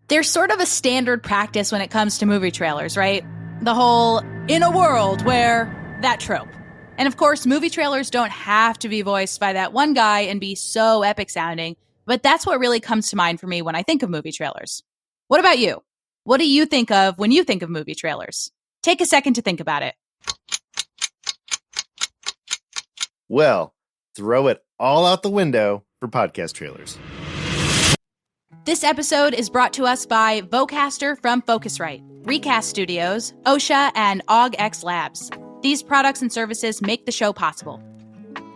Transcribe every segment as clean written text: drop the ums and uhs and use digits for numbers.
There's sort of a standard practice when it comes to movie trailers, right? The whole, in a world where, that trope. And of course, movie trailers don't have to be voiced by that one guy and be so epic sounding, but that's what really comes to mind for me when I think of movie trailers. What about you? What do you think of when you think of movie trailers? Take a second to think about it. Well, throw it all out the window for podcast trailers. This episode is brought to us by Vocaster from Focusrite, Recast Studios, OSHA, and AugX Labs. These products and services make the show possible.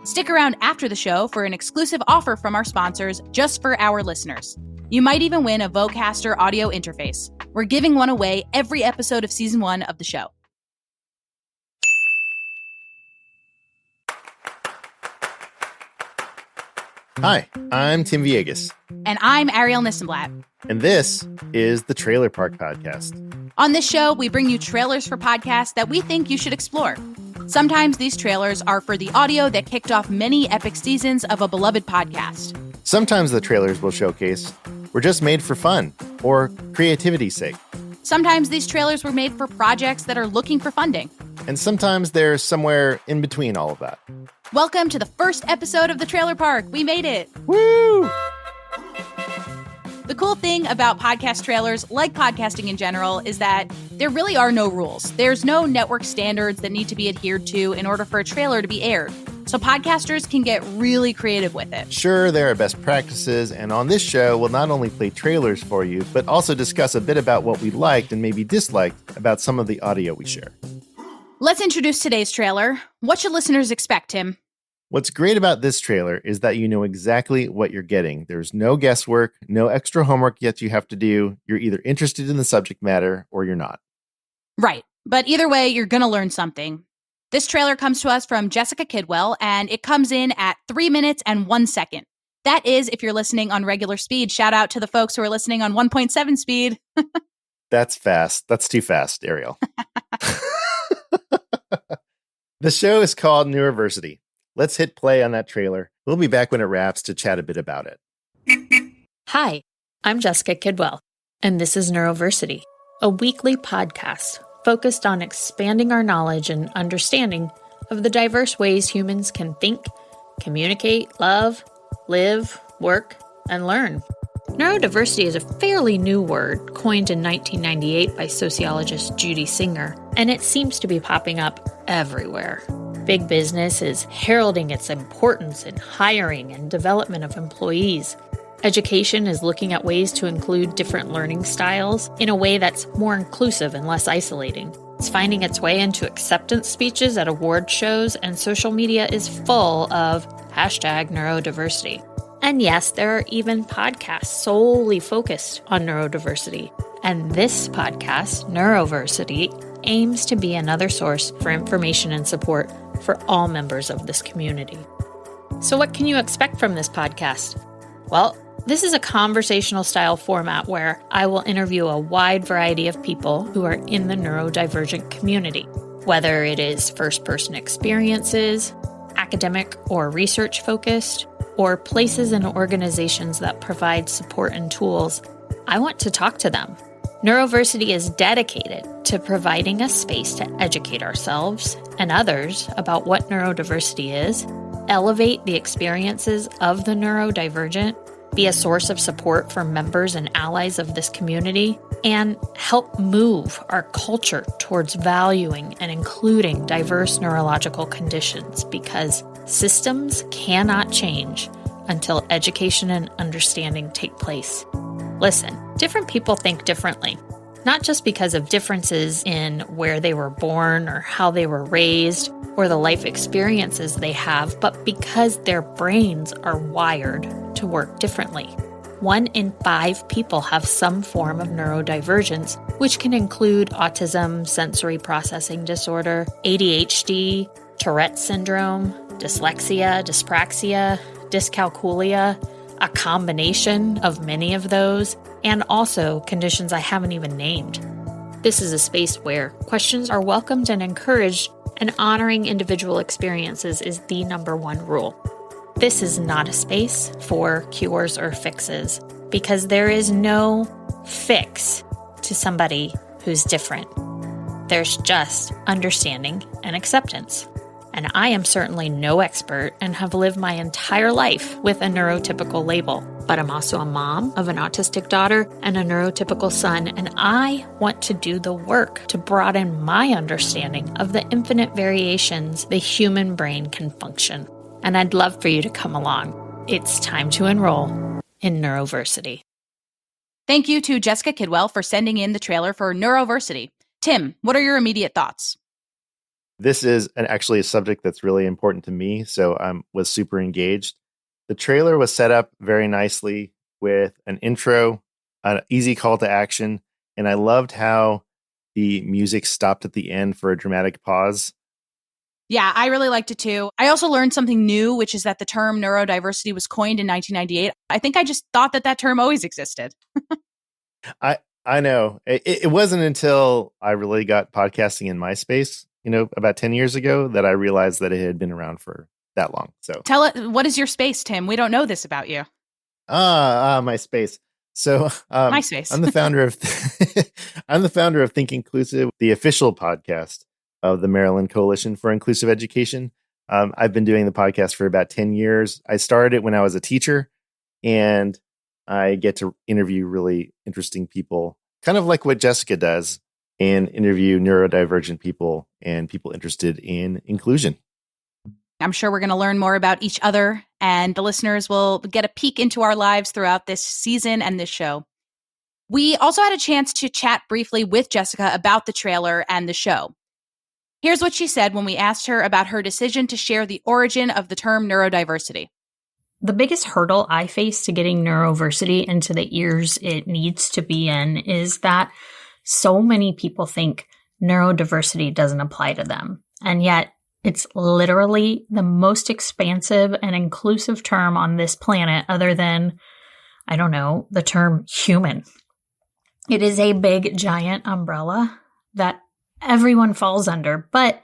Stick around after the show for an exclusive offer from our sponsors just for our listeners. You might even win a Vocaster audio interface. We're giving one away every episode of Season 1 of the show. Hi, I'm Tim Villegas. And I'm Arielle Nissenblatt. And this is the Trailer Park Podcast. On this show, we bring you trailers for podcasts that we think you should explore. Sometimes these trailers are for the audio that kicked off many epic seasons of a beloved podcast. Sometimes the trailers we'll showcase were just made for fun or creativity's sake. Sometimes these trailers were made for projects that are looking for funding. And sometimes they're somewhere in between all of that. Welcome to the first episode of the Trailer Park. We made it. Woo! The cool thing about podcast trailers, like podcasting in general, is that there really are no rules. There's no network standards that need to be adhered to in order for a trailer to be aired. So podcasters can get really creative with it. Sure, there are best practices, and on this show, we'll not only play trailers for you, but also discuss a bit about what we liked and maybe disliked about some of the audio we share. Let's introduce today's trailer. What should listeners expect, Tim? What's great about this trailer is that you know exactly what you're getting. There's no guesswork, no extra homework yet you have to do. You're either interested in the subject matter or you're not. Right. But either way, you're going to learn something. This trailer comes to us from Jessica Kidwell, and it comes in at 3 minutes and 1 second. That is, if you're listening on regular speed. Shout out to the folks who are listening on 1.7 speed. That's fast. That's too fast, Arielle. The show is called Neuroversity. Let's hit play on that trailer. We'll be back when it wraps to chat a bit about it. Hi, I'm Jessica Kidwell, and this is Neuroversity, a weekly podcast focused on expanding our knowledge and understanding of the diverse ways humans can think, communicate, love, live, work, and learn. Neurodiversity is a fairly new word coined in 1998 by sociologist Judy Singer, and it seems to be popping up everywhere. Big business is heralding its importance in hiring and development of employees. Education is looking at ways to include different learning styles in a way that's more inclusive and less isolating. It's finding its way into acceptance speeches at award shows, and social media is full of #neurodiversity. And yes, there are even podcasts solely focused on neurodiversity. And this podcast, Neuroversity, aims to be another source for information and support for all members of this community. So what can you expect from this podcast? Well, this is a conversational style format where I will interview a wide variety of people who are in the neurodivergent community, whether it is first-person experiences, academic or research-focused, or places and organizations that provide support and tools. I want to talk to them. Neuroversity is dedicated to providing a space to educate ourselves and others about what neurodiversity is, elevate the experiences of the neurodivergent, be a source of support for members and allies of this community, and help move our culture towards valuing and including diverse neurological conditions, because systems cannot change until education and understanding take place. Listen, different people think differently, not just because of differences in where they were born or how they were raised or the life experiences they have, but because their brains are wired to work differently. 1 in 5 people have some form of neurodivergence, which can include autism, sensory processing disorder, ADHD, Tourette syndrome, dyslexia, dyspraxia, dyscalculia, a combination of many of those, and also conditions I haven't even named. This is a space where questions are welcomed and encouraged, and honoring individual experiences is the #1 rule. This is not a space for cures or fixes, because there is no fix to somebody who's different. There's just understanding and acceptance. And I am certainly no expert and have lived my entire life with a neurotypical label. But I'm also a mom of an autistic daughter and a neurotypical son, and I want to do the work to broaden my understanding of the infinite variations the human brain can function. And I'd love for you to come along. It's time to enroll in Neuroversity. Thank you to Jessica Kidwell for sending in the trailer for Neuroversity. Tim, what are your immediate thoughts? This is actually a subject that's really important to me, so I was super engaged. The trailer was set up very nicely with an intro, an easy call to action, and I loved how the music stopped at the end for a dramatic pause. Yeah, I really liked it too. I also learned something new, which is that the term neurodiversity was coined in 1998. I think I just thought that term always existed. I know. It wasn't until I really got podcasting in MySpace, about 10 years ago, that I realized that it had been around for that long. So tell it, what is your space, Tim? We don't know this about you. MySpace. So MySpace. I'm the founder of I'm the founder of Think Inclusive, the official podcast of the Maryland Coalition for Inclusive Education. I've been doing the podcast for about 10 years. I started it when I was a teacher, and I get to interview really interesting people, kind of like what Jessica does, and interview neurodivergent people and people interested in inclusion. I'm sure we're going to learn more about each other, and the listeners will get a peek into our lives throughout this season and this show. We also had a chance to chat briefly with Jessica about the trailer and the show. Here's what she said when we asked her about her decision to share the origin of the term neurodiversity. The biggest hurdle I face to getting Neuroversity into the ears it needs to be in is that so many people think neurodiversity doesn't apply to them. And yet it's literally the most expansive and inclusive term on this planet other than, I don't know, the term human. It is a big, giant umbrella that everyone falls under, but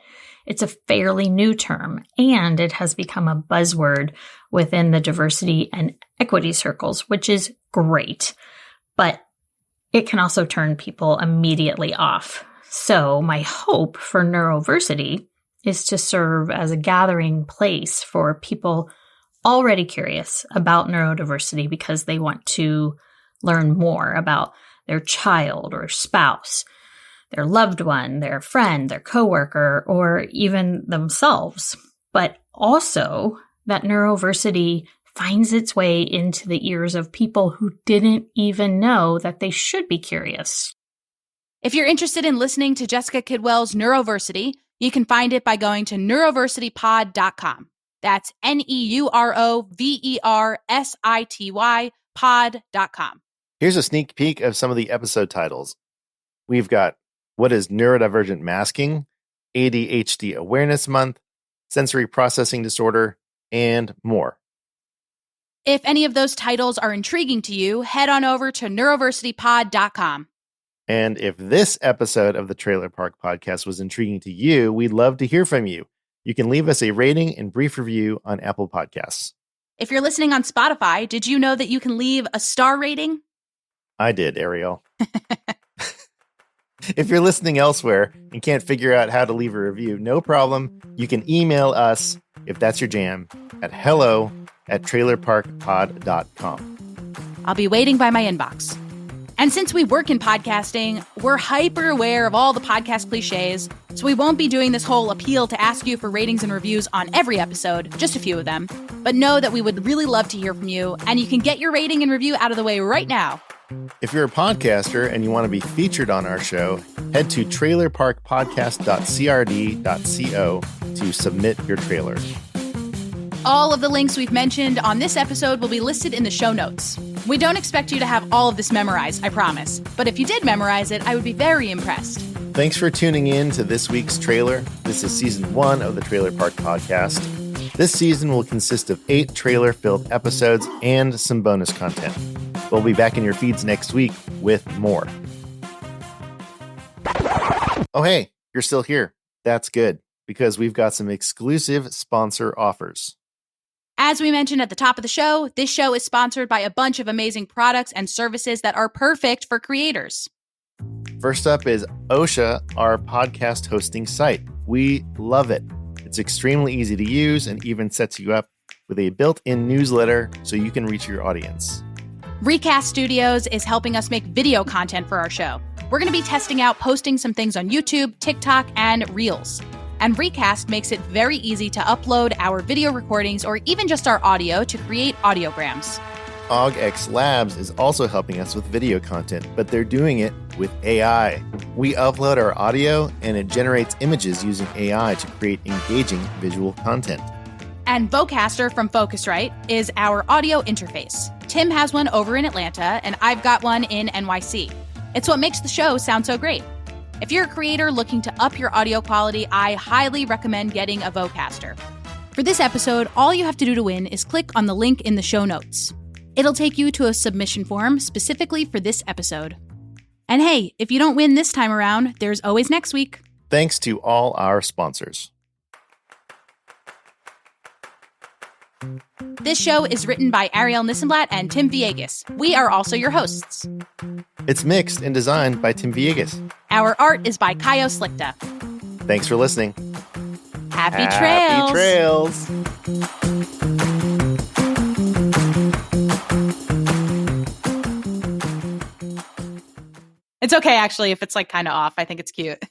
it's a fairly new term, and it has become a buzzword within the diversity and equity circles, which is great, but it can also turn people immediately off. So my hope for Neuroversity is to serve as a gathering place for people already curious about neurodiversity because they want to learn more about their child or spouse, their loved one, their friend, their coworker, or even themselves. But also that Neuroversity finds its way into the ears of people who didn't even know that they should be curious. If you're interested in listening to Jessica Kidwell's Neuroversity, you can find it by going to neuroversitypod.com. That's NEUROVERSITY pod.com. Here's a sneak peek of some of the episode titles. We've got What is Neurodivergent Masking, ADHD Awareness Month, Sensory Processing Disorder, and more. If any of those titles are intriguing to you, head on over to neuroversitypod.com. And if this episode of the Trailer Park Podcast was intriguing to you, we'd love to hear from you. You can leave us a rating and brief review on Apple Podcasts. If you're listening on Spotify, did you know that you can leave a star rating? I did, Arielle. If you're listening elsewhere and can't figure out how to leave a review, no problem. You can email us, if that's your jam, at hello@trailerparkpod.com. I'll be waiting by my inbox. And since we work in podcasting, we're hyper aware of all the podcast cliches, so we won't be doing this whole appeal to ask you for ratings and reviews on every episode, just a few of them. But know that we would really love to hear from you, and you can get your rating and review out of the way right now. If you're a podcaster and you want to be featured on our show, head to trailerparkpodcast.crd.co to submit your trailer. All of the links we've mentioned on this episode will be listed in the show notes. We don't expect you to have all of this memorized, I promise. But if you did memorize it, I would be very impressed. Thanks for tuning in to this week's trailer. This is season 1 of the Trailer Park Podcast. This season will consist of 8 trailer-filled episodes and some bonus content. We'll be back in your feeds next week with more. Oh, hey, you're still here. That's good, because we've got some exclusive sponsor offers. As we mentioned at the top of the show, this show is sponsored by a bunch of amazing products and services that are perfect for creators. First up is OSHA, our podcast hosting site. We love it. It's extremely easy to use and even sets you up with a built-in newsletter so you can reach your audience. Recast Studios is helping us make video content for our show. We're going to be testing out posting some things on YouTube, TikTok, and Reels. And Recast makes it very easy to upload our video recordings or even just our audio to create audiograms. OGX Labs is also helping us with video content, but they're doing it with AI. We upload our audio and it generates images using AI to create engaging visual content. And Vocaster from Focusrite is our audio interface. Tim has one over in Atlanta, and I've got one in NYC. It's what makes the show sound so great. If you're a creator looking to up your audio quality, I highly recommend getting a Vocaster. For this episode, all you have to do to win is click on the link in the show notes. It'll take you to a submission form specifically for this episode. And hey, if you don't win this time around, there's always next week. Thanks to all our sponsors. This show is written by Arielle Nissenblatt and Tim Villegas. We are also your hosts. It's mixed and designed by Tim Villegas. Our art is by Caio Slikta. Thanks for listening. Happy trails! Happy trails! It's okay, actually, if it's like kind of off. I think it's cute.